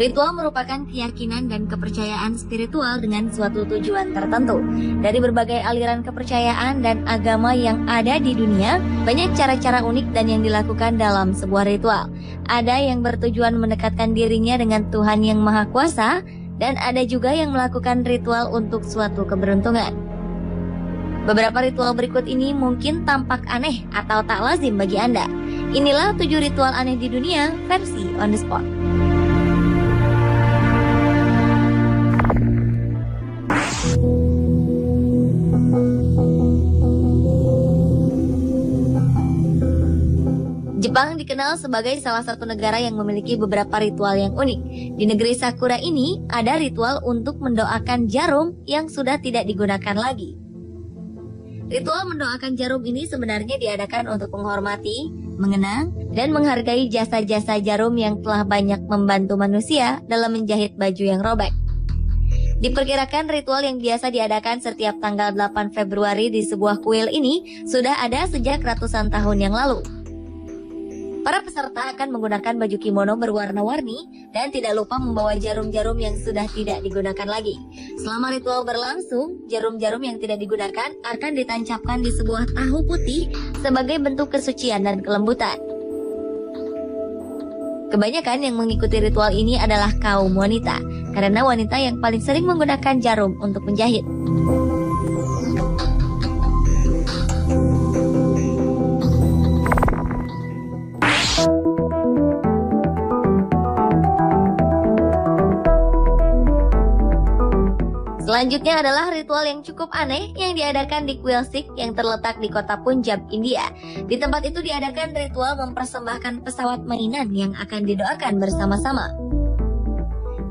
Ritual merupakan keyakinan dan kepercayaan spiritual dengan suatu tujuan tertentu. Dari berbagai aliran kepercayaan dan agama yang ada di dunia, banyak cara-cara unik dan yang dilakukan dalam sebuah ritual. Ada yang bertujuan mendekatkan dirinya dengan Tuhan yang Maha Kuasa, dan ada juga yang melakukan ritual untuk suatu keberuntungan. Beberapa ritual berikut ini mungkin tampak aneh atau tak lazim bagi Anda. Inilah 7 ritual aneh di dunia versi on the spot. Jepang dikenal sebagai salah satu negara yang memiliki beberapa ritual yang unik. Di negeri Sakura ini, ada ritual untuk mendoakan jarum yang sudah tidak digunakan lagi. Ritual mendoakan jarum ini sebenarnya diadakan untuk menghormati, mengenang, dan menghargai jasa-jasa jarum yang telah banyak membantu manusia dalam menjahit baju yang robek. Diperkirakan ritual yang biasa diadakan setiap tanggal 8 Februari di sebuah kuil ini sudah ada sejak ratusan tahun yang lalu. Para peserta akan menggunakan baju kimono berwarna-warni dan tidak lupa membawa jarum-jarum yang sudah tidak digunakan lagi. Selama ritual berlangsung, jarum-jarum yang tidak digunakan akan ditancapkan di sebuah tahu putih sebagai bentuk kesucian dan kelembutan. Kebanyakan yang mengikuti ritual ini adalah kaum wanita, karena wanita yang paling sering menggunakan jarum untuk menjahit. Selanjutnya adalah ritual yang cukup aneh yang diadakan di kuil Sikh yang terletak di kota Punjab, India. Di tempat itu diadakan ritual mempersembahkan pesawat mainan yang akan didoakan bersama-sama.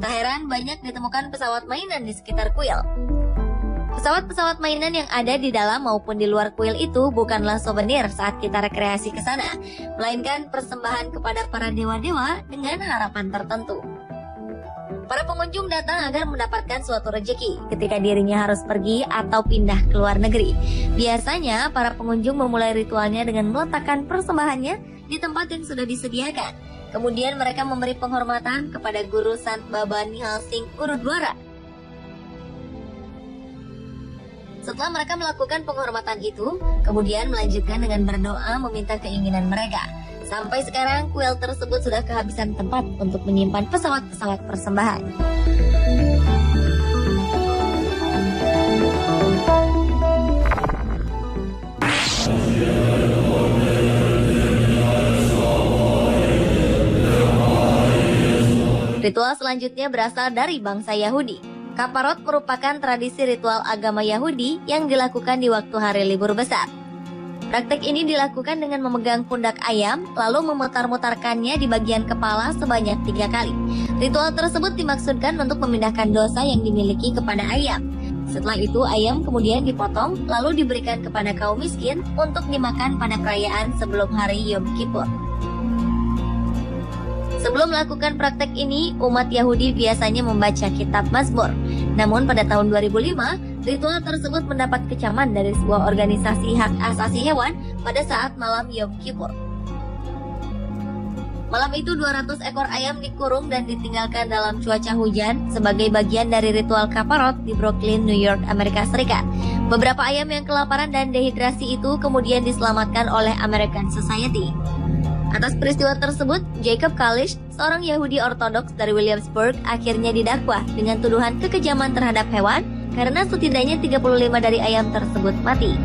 Tak heran banyak ditemukan pesawat mainan di sekitar kuil. Pesawat-pesawat mainan yang ada di dalam maupun di luar kuil itu bukanlah souvenir saat kita rekreasi ke sana, melainkan persembahan kepada para dewa-dewa dengan harapan tertentu. Para pengunjung datang agar mendapatkan suatu rejeki ketika dirinya harus pergi atau pindah ke luar negeri. Biasanya, para pengunjung memulai ritualnya dengan meletakkan persembahannya di tempat yang sudah disediakan. Kemudian mereka memberi penghormatan kepada Guru Sant Baba Nihal Singh Gurudwara. Setelah mereka melakukan penghormatan itu, kemudian melanjutkan dengan berdoa meminta keinginan mereka. Sampai sekarang, kuil tersebut sudah kehabisan tempat untuk menyimpan pesawat-pesawat persembahan. Ritual selanjutnya berasal dari bangsa Yahudi. Kaparot merupakan tradisi ritual agama Yahudi yang dilakukan di waktu hari libur besar. Praktek ini dilakukan dengan memegang pundak ayam, lalu memutar-mutarkannya di bagian kepala sebanyak 3 kali. Ritual tersebut dimaksudkan untuk memindahkan dosa yang dimiliki kepada ayam. Setelah itu, ayam kemudian dipotong, lalu diberikan kepada kaum miskin untuk dimakan pada perayaan sebelum hari Yom Kippur. Sebelum melakukan praktek ini, umat Yahudi biasanya membaca kitab Mazmur. Namun pada tahun 2005, ritual tersebut mendapat kecaman dari sebuah organisasi hak asasi hewan pada saat malam Yom Kippur. Malam itu 200 ekor ayam dikurung dan ditinggalkan dalam cuaca hujan sebagai bagian dari ritual kaparot di Brooklyn, New York, Amerika Serikat. Beberapa ayam yang kelaparan dan dehidrasi itu kemudian diselamatkan oleh American Society. Atas peristiwa tersebut, Jacob Kalish, seorang Yahudi Ortodoks dari Williamsburg, akhirnya didakwa dengan tuduhan kekejaman terhadap hewan karena setidaknya 35 dari ayam tersebut mati.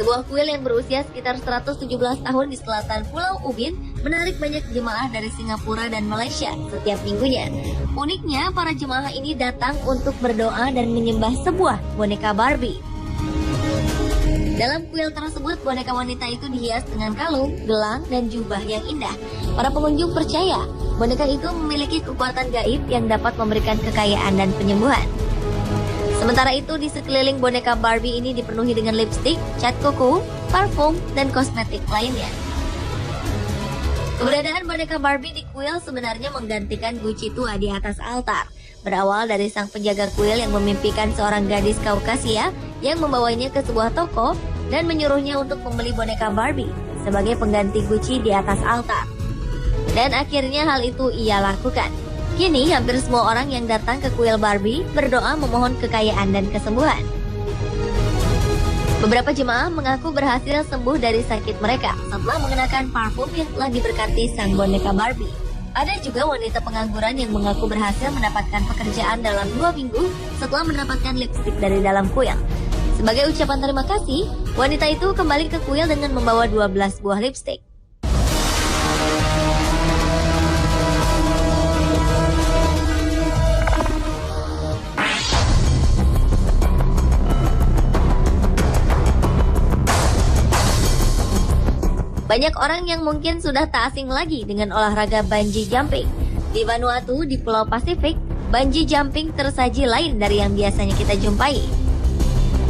Sebuah kuil yang berusia sekitar 117 tahun di selatan Pulau Ubin menarik banyak jemaah dari Singapura dan Malaysia setiap minggunya. Uniknya, para jemaah ini datang untuk berdoa dan menyembah sebuah boneka Barbie. Dalam kuil tersebut, boneka wanita itu dihias dengan kalung, gelang, dan jubah yang indah. Para pengunjung percaya, boneka itu memiliki kekuatan gaib yang dapat memberikan kekayaan dan penyembuhan. Sementara itu, di sekeliling boneka Barbie ini dipenuhi dengan lipstik, cat kuku, parfum, dan kosmetik lainnya. Keberadaan boneka Barbie di kuil sebenarnya menggantikan Gucci tua di atas altar. Berawal dari sang penjaga kuil yang memimpikan seorang gadis Kaukasia yang membawanya ke sebuah toko dan menyuruhnya untuk membeli boneka Barbie sebagai pengganti Gucci di atas altar. Dan akhirnya hal itu ia lakukan. Kini hampir semua orang yang datang ke kuil Barbie berdoa memohon kekayaan dan kesembuhan. Beberapa jemaah mengaku berhasil sembuh dari sakit mereka setelah mengenakan parfum yang telah diberkati sang boneka Barbie. Ada juga wanita pengangguran yang mengaku berhasil mendapatkan pekerjaan dalam 2 minggu setelah mendapatkan lipstik dari dalam kuil. Sebagai ucapan terima kasih, wanita itu kembali ke kuil dengan membawa 12 buah lipstik. Banyak orang yang mungkin sudah tak asing lagi dengan olahraga bungee jumping. Di Vanuatu, di Pulau Pasifik, bungee jumping tersaji lain dari yang biasanya kita jumpai.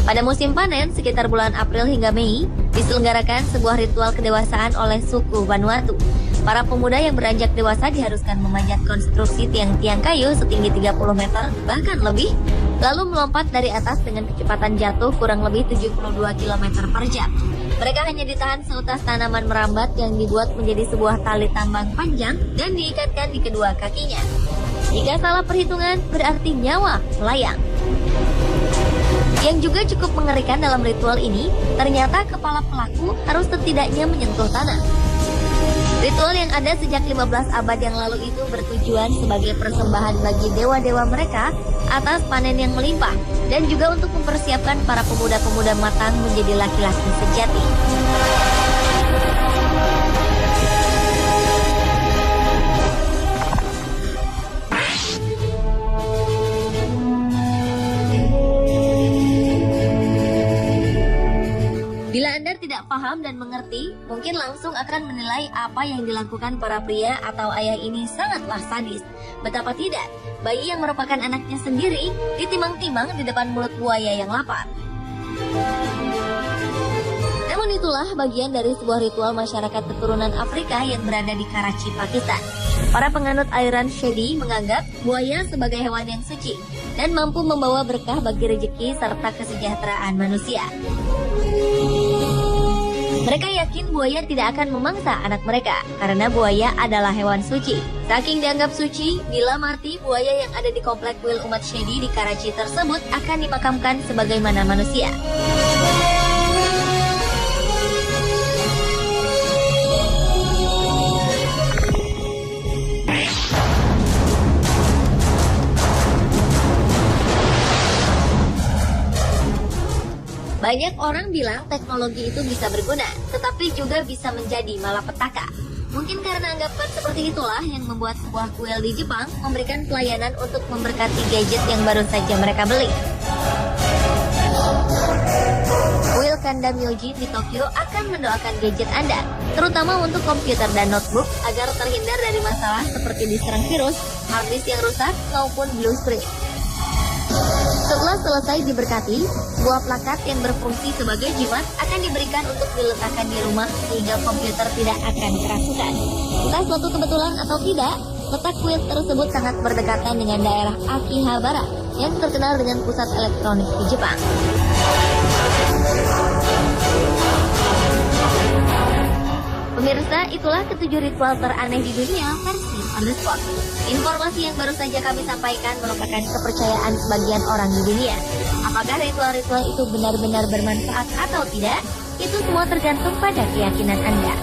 Pada musim panen, sekitar bulan April hingga Mei, diselenggarakan sebuah ritual kedewasaan oleh suku Vanuatu. Para pemuda yang beranjak dewasa diharuskan memanjat konstruksi tiang-tiang kayu setinggi 30 meter, bahkan lebih, lalu melompat dari atas dengan kecepatan jatuh kurang lebih 72 km per jam. Mereka hanya ditahan seutas tanaman merambat yang dibuat menjadi sebuah tali tambang panjang dan diikatkan di kedua kakinya. Jika salah perhitungan, berarti nyawa melayang. Yang juga cukup mengerikan dalam ritual ini, ternyata kepala pelaku harus setidaknya menyentuh tanah. Ritual yang ada sejak 15 abad yang lalu itu bertujuan sebagai persembahan bagi dewa-dewa mereka atas panen yang melimpah dan juga untuk mempersiapkan para pemuda-pemuda matang menjadi laki-laki sejati. Bila Anda tidak paham dan mengerti, mungkin langsung akan menilai apa yang dilakukan para pria atau ayah ini sangatlah sadis. Betapa tidak, bayi yang merupakan anaknya sendiri ditimang-timang di depan mulut buaya yang lapar. Namun itulah bagian dari sebuah ritual masyarakat keturunan Afrika yang berada di Karachi, Pakistan. Para penganut aliran Shedi menganggap buaya sebagai hewan yang suci dan mampu membawa berkah bagi rezeki serta kesejahteraan manusia. Mereka yakin buaya tidak akan memangsa anak mereka karena buaya adalah hewan suci. Saking dianggap suci, bila mati buaya yang ada di komplek kuil umat Shedi di Karachi tersebut akan dimakamkan sebagaimana manusia. Banyak orang bilang teknologi itu bisa berguna, tetapi juga bisa menjadi malapetaka. Mungkin karena anggapan seperti itulah yang membuat sebuah kuil di Jepang memberikan pelayanan untuk memberkati gadget yang baru saja mereka beli. Kuil Kanda Myoji di Tokyo akan mendoakan gadget Anda, terutama untuk komputer dan notebook agar terhindar dari masalah seperti diserang virus, hard disk yang rusak, maupun blue screen. Setelah selesai diberkati, sebuah plakat yang berfungsi sebagai jimat akan diberikan untuk diletakkan di rumah sehingga komputer tidak akan kerasukan. Entah suatu kebetulan atau tidak, letak kuil tersebut sangat berdekatan dengan daerah Akihabara yang terkenal dengan pusat elektronik di Jepang. Pemirsa, itulah ke-7 ritual teraneh di dunia versi on the spot. Informasi yang baru saja kami sampaikan merupakan kepercayaan sebagian orang di dunia. Apakah ritual-ritual itu benar-benar bermanfaat atau tidak? Itu semua tergantung pada keyakinan Anda.